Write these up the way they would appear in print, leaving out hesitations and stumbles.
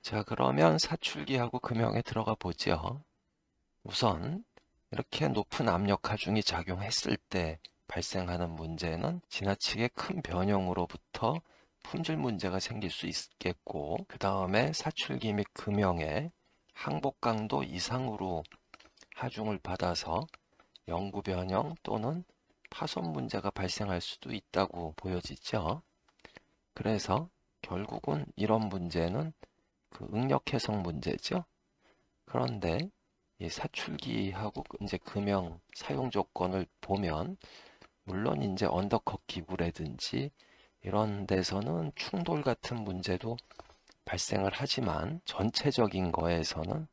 자, 그러면 사출기하고 금형에 들어가 보죠. 우선 이렇게 높은 압력 하중이 작용했을 때 발생하는 문제는 지나치게 큰 변형으로부터 품질 문제가 생길 수 있겠고, 그 다음에 사출기 및 금형의 항복 강도 이상으로 하중을 받아서 영구 변형 또는 파손 문제가 발생할 수도 있다고 보여지죠. 그래서 결국은 이런 문제는 그 응력 해석 문제죠. 그런데 이 사출기하고 이제 금형 사용 조건을 보면, 물론 이제 언더컷 기구라든지 이런 데서는 충돌 같은 문제도 발생을 하지만, 전체적인 거에서는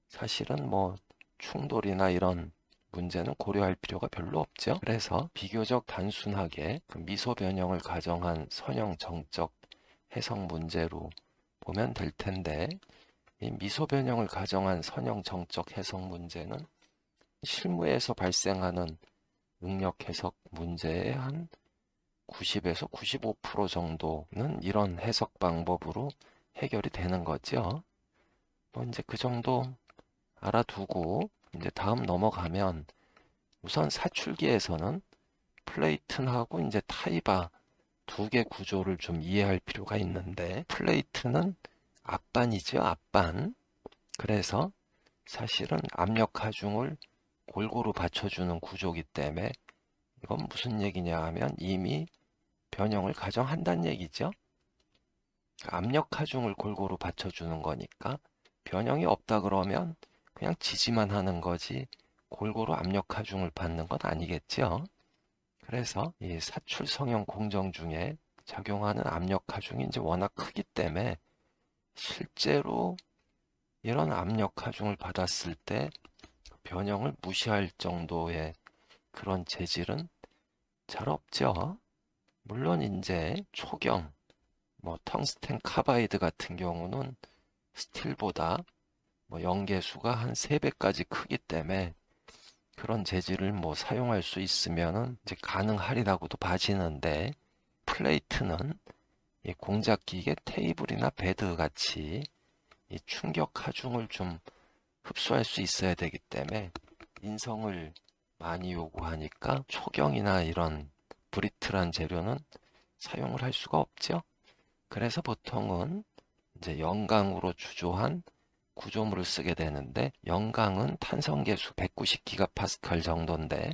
사실은 뭐 충돌이나 이런 문제는 고려할 필요가 별로 없죠. 그래서 비교적 단순하게 그 미소 변형을 가정한 선형 정적 해석 문제로 보면 될 텐데, 이 미소 변형을 가정한 선형 정적 해석 문제는 실무에서 발생하는 응력 해석 문제의 한 90에서 95% 정도는 이런 해석 방법으로 해결이 되는 거죠. 뭐 이제 그 정도 알아두고 이제 다음 넘어가면, 우선 사출기에서는 플레이튼하고 이제 타이바 두 개 구조를 좀 이해할 필요가 있는데, 플레이트는 앞반이죠, 앞반. 그래서 사실은 압력 하중을 골고루 받쳐주는 구조이기 때문에, 이건 무슨 얘기냐 하면 이미 변형을 가정한다는 얘기죠. 압력 하중을 골고루 받쳐주는 거니까 변형이 없다 그러면 그냥 지지만 하는 거지 골고루 압력 하중을 받는 건 아니겠죠. 그래서 이 사출 성형 공정 중에 작용하는 압력 하중이 이제 워낙 크기 때문에, 실제로 이런 압력 하중을 받았을 때 변형을 무시할 정도의 그런 재질은 잘 없죠. 물론 이제 초경, 뭐 텅스텐 카바이드 같은 경우는 스틸보다 뭐 연계수가 한 3배까지 크기 때문에 그런 재질을 뭐 사용할 수 있으면은 이제 가능하리라고도 봐지는데, 플레이트는 이 공작 기계 테이블이나 베드 같이 이 충격 하중을 좀 흡수할 수 있어야 되기 때문에 인성을 많이 요구하니까 초경이나 이런 브리틀한 재료는 사용을 할 수가 없죠. 그래서 보통은 이제 영강으로 주조한 구조물을 쓰게 되는데, 영강은 탄성계수 190기가파스칼 정도인데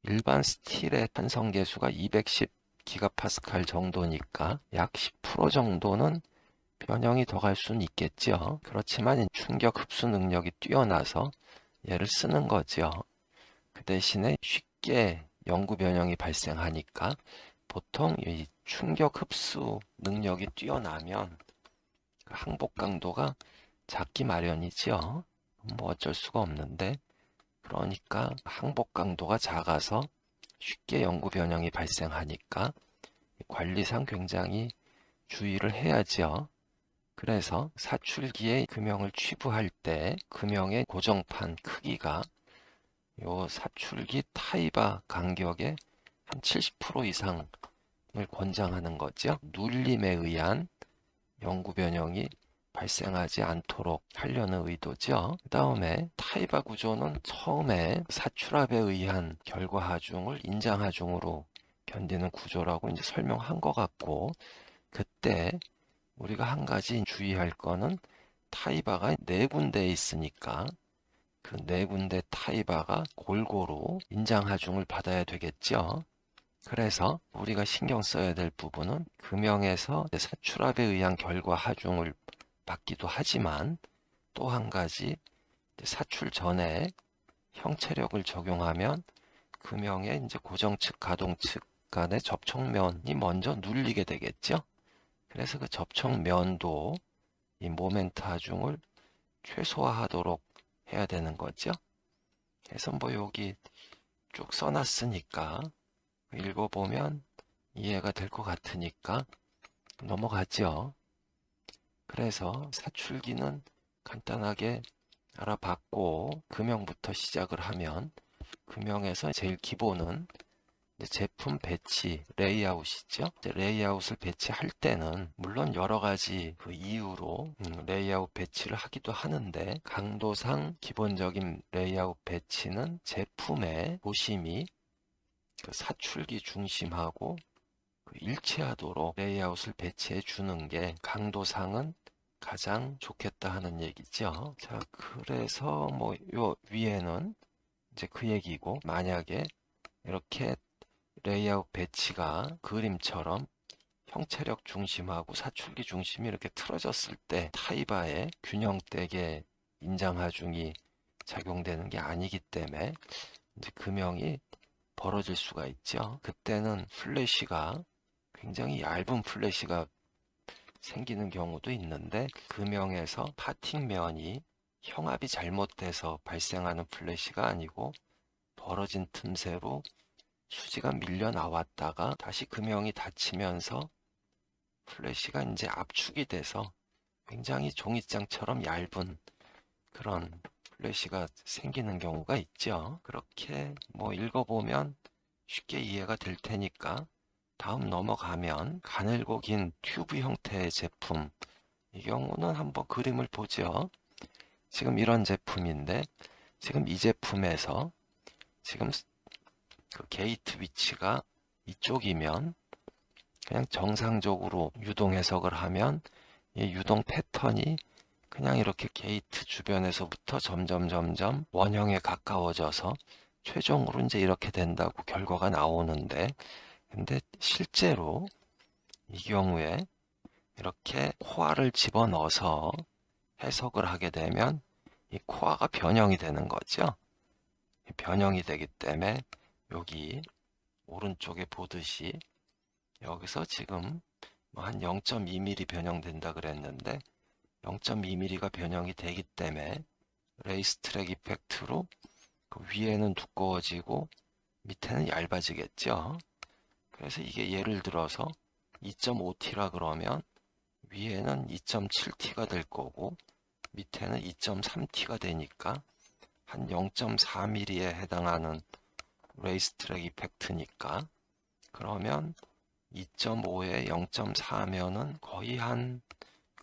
일반 스틸의 탄성계수가 210기가파스칼 정도니까 약 10% 정도는 변형이 더 갈 수는 있겠죠. 그렇지만 충격 흡수 능력이 뛰어나서 얘를 쓰는 거죠. 그 대신에 쉽게 영구 변형이 발생하니까 보통 이 충격 흡수 능력이 뛰어나면 항복 강도가 작기 마련이죠. 뭐 어쩔 수가 없는데, 그러니까 항복 강도가 작아서 쉽게 영구 변형이 발생하니까 관리상 굉장히 주의를 해야죠. 그래서 사출기에 금형을 취부할 때 금형의 고정판 크기가 요 사출기 타이바 간격의 한 70% 이상을 권장하는 거죠. 눌림에 의한 영구 변형이 발생하지 않도록 하려는 의도죠. 그 다음에 타이바 구조는 처음에 사출압에 의한 결과 하중을 인장 하중으로 견디는 구조라고 이제 설명한 것 같고, 그때 우리가 한 가지 주의할 거는 타이바가 네 군데에 있으니까 그 네 군데 타이바가 골고루 인장 하중을 받아야 되겠죠. 그래서 우리가 신경 써야 될 부분은 금형에서 사출압에 의한 결과 하중을 받기도 하지만, 또 한 가지 사출 전에 형체력을 적용하면 금형의 이제 고정측, 가동측 간의 접촉면이 먼저 눌리게 되겠죠. 그래서 그 접촉면도 이 모멘트 하중을 최소화하도록 해야 되는 거죠. 그래서 뭐 여기 쭉 써놨으니까 읽어보면 이해가 될 것 같으니까 넘어가죠. 그래서 사출기는 간단하게 알아봤고, 금형부터 시작을 하면, 금형에서 제일 기본은 이제 제품 배치, 레이아웃이죠. 이제 레이아웃을 배치할 때는 물론 여러 가지 그 이유로 레이아웃 배치를 하기도 하는데, 강도상 기본적인 레이아웃 배치는 제품의 도심이 그 사출기 중심하고 그 일치하도록 레이아웃을 배치해 주는 게 강도상은 가장 좋겠다 하는 얘기죠. 자, 그래서 뭐 요 위에는 이제 그 얘기고, 만약에 이렇게 레이아웃 배치가 그림처럼 형체력 중심하고 사출기 중심이 이렇게 틀어졌을 때 타이바의 균형되게 인장하중이 작용되는 게 아니기 때문에 이제 금형이 벌어질 수가 있죠. 그때는 플래시가 굉장히 얇은 플래시가 생기는 경우도 있는데, 금형에서 파팅면이 형압이 잘못돼서 발생하는 플래시가 아니고 벌어진 틈새로 수지가 밀려 나왔다가 다시 금형이 닫히면서 플래시가 이제 압축이 돼서 굉장히 종이장처럼 얇은 그런 플래시가 생기는 경우가 있죠. 그렇게 뭐 읽어보면 쉽게 이해가 될 테니까 다음 넘어가면 가늘고 긴 튜브 형태의 제품, 이 경우는 한번 그림을 보죠. 지금 이런 제품인데, 지금 이 제품에서 지금 그 게이트 위치가 이쪽이면 그냥 정상적으로 유동 해석을 하면 이 유동 패턴이 그냥 이렇게 게이트 주변에서부터 점점 원형에 가까워져서 최종으로 이제 이렇게 된다고 결과가 나오는데, 근데 실제로 이 경우에 이렇게 코아를 집어넣어서 해석을 하게 되면 이 코아가 변형이 되는 거죠. 변형이 되기 때문에 여기 오른쪽에 보듯이 여기서 지금 뭐 한 0.2mm 변형된다 그랬는데, 0.2mm가 변형이 되기 때문에 레이스 트랙 이펙트로 그 위에는 두꺼워지고 밑에는 얇아지겠죠. 그래서 이게 예를 들어서 2.5T라 그러면 위에는 2.7T가 될 거고 밑에는 2.3T가 되니까 한 0.4mm에 해당하는 레이스 트랙 이펙트니까, 그러면 2.5에 0.4면은 거의 한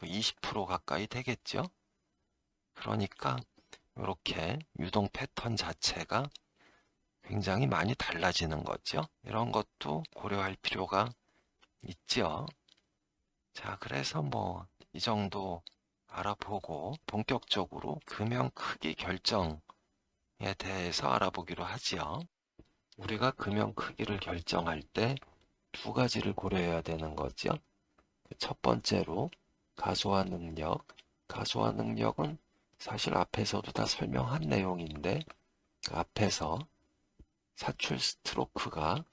20% 가까이 되겠죠. 그러니까 이렇게 유동 패턴 자체가 굉장히 많이 달라지는 거죠. 이런 것도 고려할 필요가 있죠. 자, 그래서 뭐 이 정도 알아보고 본격적으로 금형 크기 결정에 대해서 알아보기로 하지요. 우리가 금형 크기를 결정할 때 두 가지를 고려해야 되는 거죠. 첫 번째로 가소화 능력. 가소화 능력은 사실 앞에서도 다 설명한 내용인데, 그 앞에서 사출 스트로크가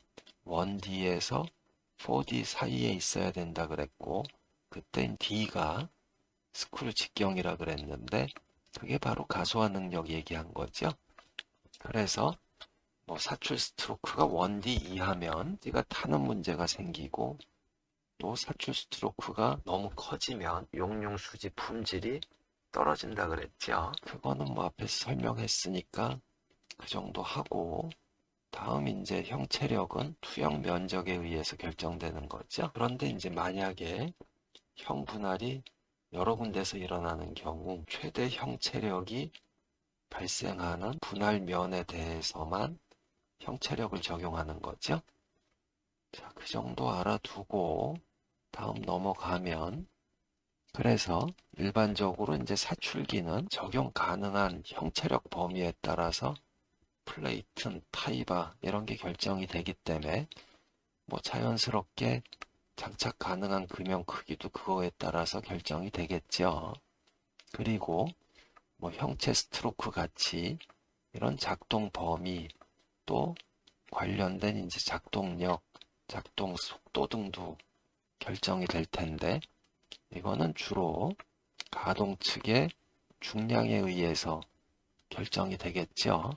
1D에서 4D 사이에 있어야 된다 그랬고, 그땐 D가 스크류 직경이라 그랬는데 그게 바로 가소화 능력 얘기한 거죠. 그래서 뭐 사출 스트로크가 1D 이하면 D가 타는 문제가 생기고, 또 사출 스트로크가 너무 커지면 용융 수지 품질이 떨어진다 그랬죠. 그거는 뭐 앞에서 설명했으니까 그 정도 하고, 다음 이제 형체력은 투영 면적에 의해서 결정되는 거죠. 그런데 이제 만약에 형 분할이 여러 군데서 일어나는 경우 최대 형체력이 발생하는 분할면에 대해서만 형체력을 적용하는 거죠. 자, 그 정도 알아두고 다음 넘어가면, 그래서 일반적으로 이제 사출기는 적용 가능한 형체력 범위에 따라서 플레이튼, 타이바 이런 게 결정이 되기 때문에 뭐 자연스럽게 장착 가능한 금형 크기도 그거에 따라서 결정이 되겠죠. 그리고 뭐 형체 스트로크 같이 이런 작동 범위, 또 관련된 이제 작동력, 작동 속도 등도 결정이 될 텐데, 이거는 주로 가동 측의 중량에 의해서 결정이 되겠죠.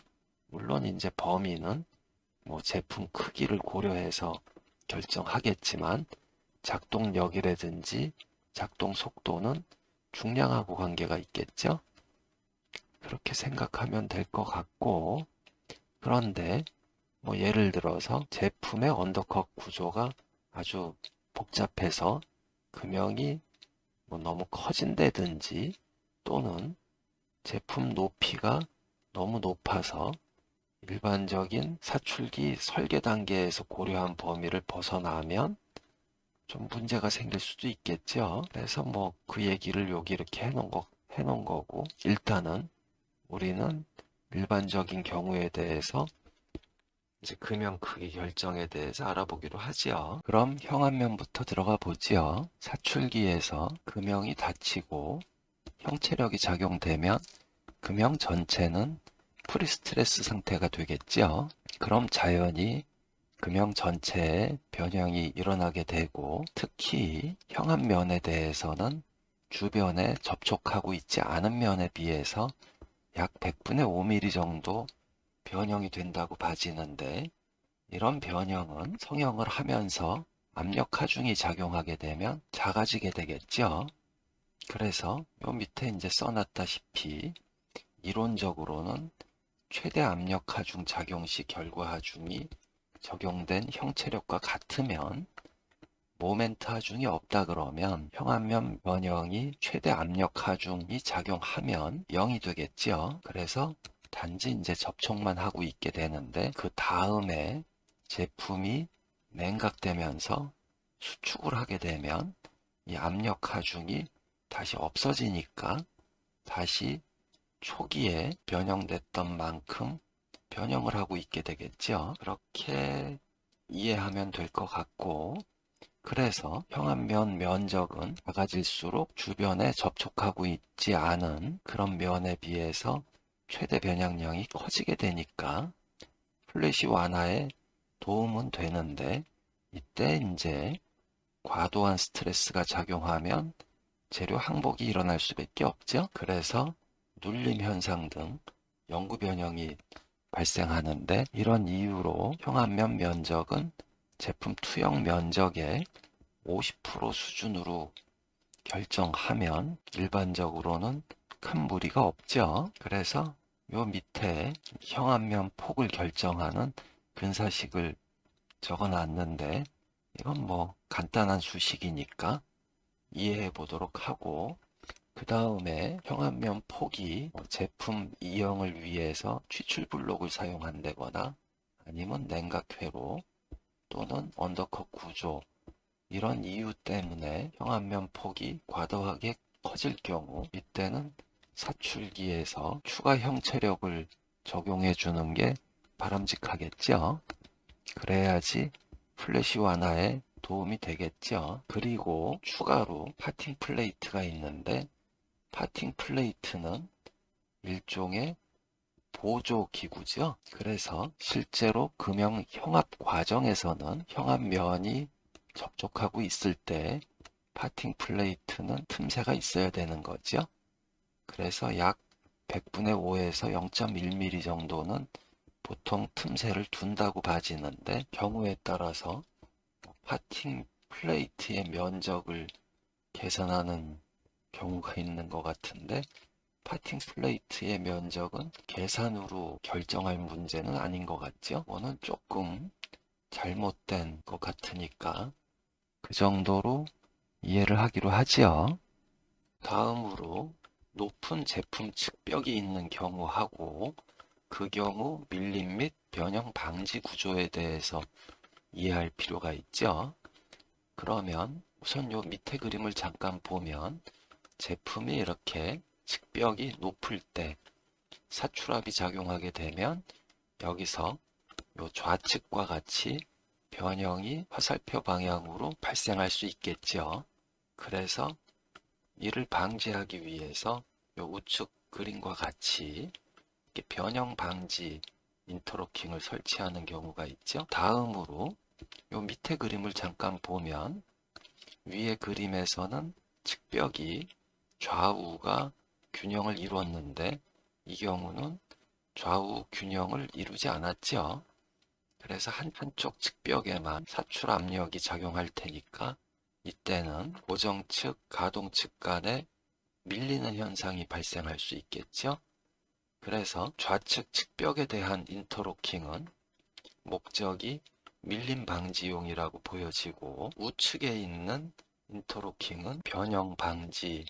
물론 이제 범위는 뭐 제품 크기를 고려해서 결정하겠지만 작동력이라든지 작동 속도는 중량하고 관계가 있겠죠. 그렇게 생각하면 될 것 같고, 그런데 뭐 예를 들어서 제품의 언더컷 구조가 아주 복잡해서 금형이 뭐 너무 커진다든지, 또는 제품 높이가 너무 높아서 일반적인 사출기 설계 단계에서 고려한 범위를 벗어나면 좀 문제가 생길 수도 있겠죠. 그래서 뭐 그 얘기를 여기 이렇게 해놓은 거고, 일단은 우리는 일반적인 경우에 대해서 이제 금형 크기 결정에 대해서 알아보기로 하지요. 그럼 형안면부터 들어가 보지요. 사출기에서 금형이 닫히고 형체력이 작용되면 금형 전체는 프리스트레스 상태가 되겠죠. 그럼 자연히 금형 전체에 변형이 일어나게 되고, 특히 형안면에 대해서는 주변에 접촉하고 있지 않은 면에 비해서 약 100분의 5mm 정도 변형이 된다고 봐지는데, 이런 변형은 성형을 하면서 압력 하중이 작용하게 되면 작아지게 되겠죠. 그래서 요 밑에 이제 써놨다시피 이론적으로는 최대 압력 하중 작용 시 결과 하중이 적용된 형체력과 같으면, 모멘트 하중이 없다 그러면 형안면 변형이 최대 압력 하중이 작용하면 0이 되겠죠. 그래서 단지 이제 접촉만 하고 있게 되는데, 그 다음에 제품이 냉각되면서 수축을 하게 되면 이 압력 하중이 다시 없어지니까 다시 초기에 변형됐던 만큼 변형을 하고 있게 되겠죠. 그렇게 이해하면 될 것 같고, 그래서 형안면 면적은 작아질수록 주변에 접촉하고 있지 않은 그런 면에 비해서 최대 변형량이 커지게 되니까 플래시 완화에 도움은 되는데, 이때 이제 과도한 스트레스가 작용하면 재료 항복이 일어날 수밖에 없죠. 그래서 눌림 현상 등 영구 변형이 발생하는데, 이런 이유로 형안면 면적은 제품 투영 면적의 50% 수준으로 결정하면 일반적으로는 큰 무리가 없죠. 그래서 요 밑에 형안면 폭을 결정하는 근사식을 적어 놨는데, 이건 뭐 간단한 수식이니까 이해해 보도록 하고, 그 다음에 형안면 폭이 제품 이형을 위해서 추출 블록을 사용한다거나 아니면 냉각회로 또는 언더컷 구조, 이런 이유 때문에 형안면 폭이 과도하게 커질 경우, 이때는 사출기에서 추가 형체력을 적용해 주는 게 바람직하겠죠. 그래야지 플래시 완화에 도움이 되겠죠. 그리고 추가로 파팅 플레이트가 있는데, 파팅 플레이트는 일종의 보조 기구죠. 그래서 실제로 금형 형합 과정에서는 형합면이 접촉하고 있을 때 파팅 플레이트는 틈새가 있어야 되는 거죠. 그래서 약 100분의 5에서 0.1mm 정도는 보통 틈새를 둔다고 봐지는데, 경우에 따라서 파팅 플레이트의 면적을 계산하는 경우가 있는 것 같은데, 파팅 플레이트의 면적은 계산으로 결정할 문제는 아닌 것 같죠? 이거는 조금 잘못된 것 같으니까 그 정도로 이해를 하기로 하지요. 다음으로 높은 제품 측벽이 있는 경우하고 그 경우 밀림 및 변형 방지 구조에 대해서 이해할 필요가 있죠. 그러면 우선 요 밑에 그림을 잠깐 보면, 제품이 이렇게 측벽이 높을 때 사출압이 작용하게 되면 여기서 요 좌측과 같이 변형이 화살표 방향으로 발생할 수 있겠죠. 그래서 이를 방지하기 위해서 요 우측 그림과 같이 이렇게 변형 방지 인터로킹을 설치하는 경우가 있죠. 다음으로 요 밑에 그림을 잠깐 보면, 위의 그림에서는 측벽이 좌우가 균형을 이루었는데 이 경우는 좌우 균형을 이루지 않았죠. 그래서 한쪽 측벽에만 사출 압력이 작용할 테니까 이때는 고정측, 가동측 간에 밀리는 현상이 발생할 수 있겠죠. 그래서 좌측 측벽에 대한 인터로킹은 목적이 밀림 방지용이라고 보여지고, 우측에 있는 인터로킹은 변형 방지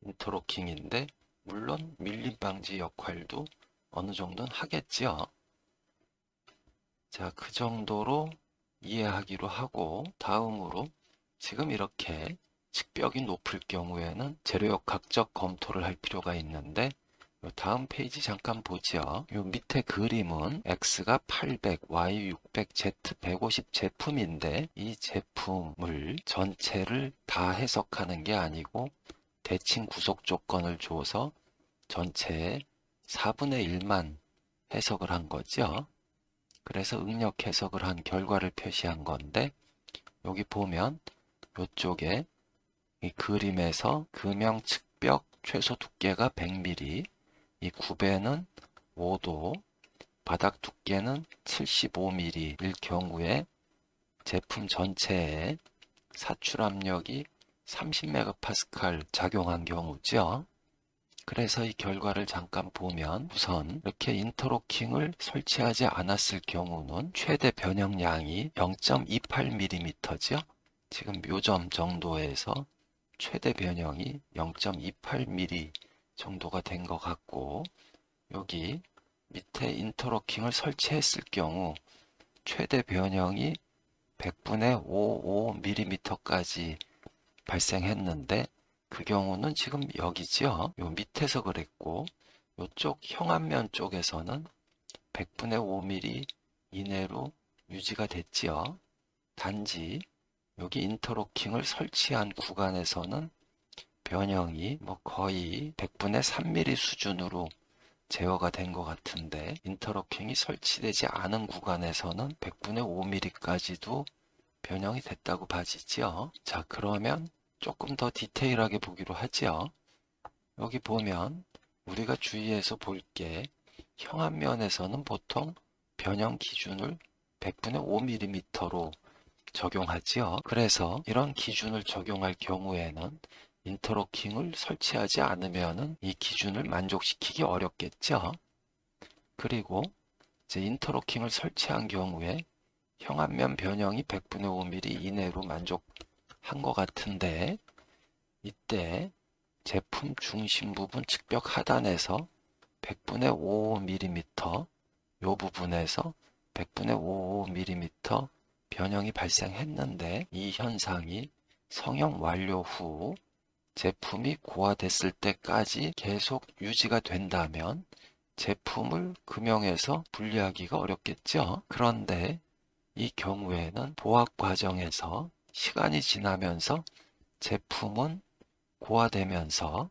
인터로킹인데 물론 밀림 방지 역할도 어느 정도는 하겠죠. 자, 그 정도로 이해하기로 하고, 다음으로 지금 이렇게 측벽이 높을 경우에는 재료역학적 검토를 할 필요가 있는데, 요 다음 페이지 잠깐 보죠. 요 밑에 그림은 X가 800, Y 600, Z 150 제품인데, 이 제품을 전체를 다 해석하는 게 아니고 대칭 구속 조건을 줘서 전체의 4분의 1만 해석을 한 거죠. 그래서 응력 해석을 한 결과를 표시한 건데, 여기 보면 이쪽에 이 그림에서 금형 측벽 최소 두께가 100mm, 이 굽에는 5도, 바닥 두께는 75mm일 경우에 제품 전체에 사출 압력이 30MPa 작용한 경우죠. 그래서 이 결과를 잠깐 보면, 우선 이렇게 인터로킹을 설치하지 않았을 경우는 최대 변형량이 0.28mm죠. 지금 묘점 정도에서 최대 변형이 0.28mm 정도가 된 것 같고, 여기 밑에 인터로킹을 설치했을 경우 최대 변형이 100분의 55mm까지 발생했는데, 그 경우는 지금 여기죠. 요 밑에서 그랬고, 요쪽 형암면 쪽에서는 100분의 5mm 이내로 유지가 됐지요. 단지 여기 인터로킹을 설치한 구간에서는 변형이 거의 100분의 3mm 수준으로 제어가 된 것 같은데, 인터로킹이 설치되지 않은 구간에서는 100분의 5mm까지도 변형이 됐다고 봐지죠. 자, 그러면 조금 더 디테일하게 보기로 하죠. 여기 보면 우리가 주의해서 볼 게, 형암면에서는 보통 변형 기준을 100분의 5mm로 적용하지요. 그래서 이런 기준을 적용할 경우에는 인터로킹을 설치하지 않으면 이 기준을 만족시키기 어렵겠죠. 그리고 이제 인터로킹을 설치한 경우에 형암면 변형이 100분의 5mm 이내로 만족한 것 같은데, 이때 제품 중심 부분 측벽 하단에서 100분의 55mm, 요 부분에서 100분의 55mm 변형이 발생했는데, 이 현상이 성형 완료 후 제품이 고화됐을 때까지 계속 유지가 된다면 제품을 금형에서 분리하기가 어렵겠죠. 그런데 이 경우에는 보학 과정에서 시간이 지나면서 제품은 고화되면서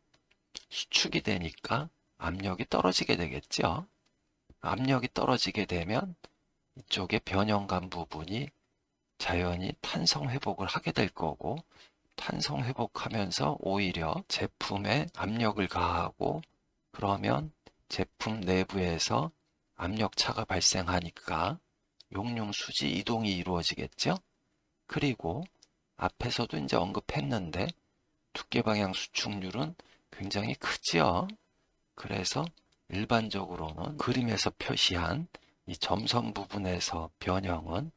수축이 되니까 압력이 떨어지게 되겠죠. 압력이 떨어지게 되면 이쪽에 변형간 부분이 자연히 탄성 회복을 하게 될 거고, 탄성 회복하면서 오히려 제품에 압력을 가하고, 그러면 제품 내부에서 압력차가 발생하니까 용융 수지 이동이 이루어지겠죠. 그리고 앞에서도 이제 언급했는데 두께 방향 수축률은 굉장히 크지요. 그래서 일반적으로는 그림에서 표시한 이 점선 부분에서 변형은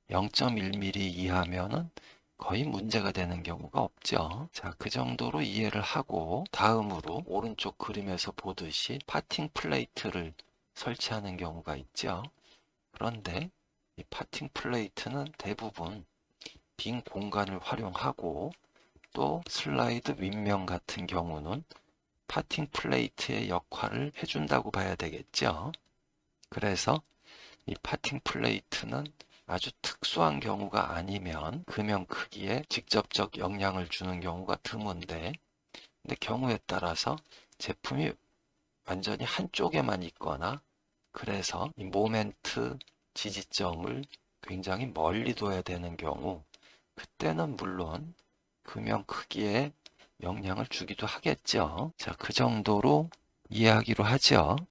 0.1mm 이하면은 거의 문제가 되는 경우가 없죠. 자, 그 정도로 이해를 하고, 다음으로 오른쪽 그림에서 보듯이 파팅 플레이트를 설치하는 경우가 있죠. 그런데 이 파팅 플레이트는 대부분 빈 공간을 활용하고, 또 슬라이드 윗면 같은 경우는 파팅 플레이트의 역할을 해준다고 봐야 되겠죠. 그래서 이 파팅 플레이트는 아주 특수한 경우가 아니면 금형 크기에 직접적 영향을 주는 경우가 드문데, 근데 경우에 따라서 제품이 완전히 한쪽에만 있거나, 그래서 이 모멘트 지지점을 굉장히 멀리 둬야 되는 경우, 그때는 물론 금형 크기에 영향을 주기도 하겠죠. 자, 그 정도로 이해하기로 하죠.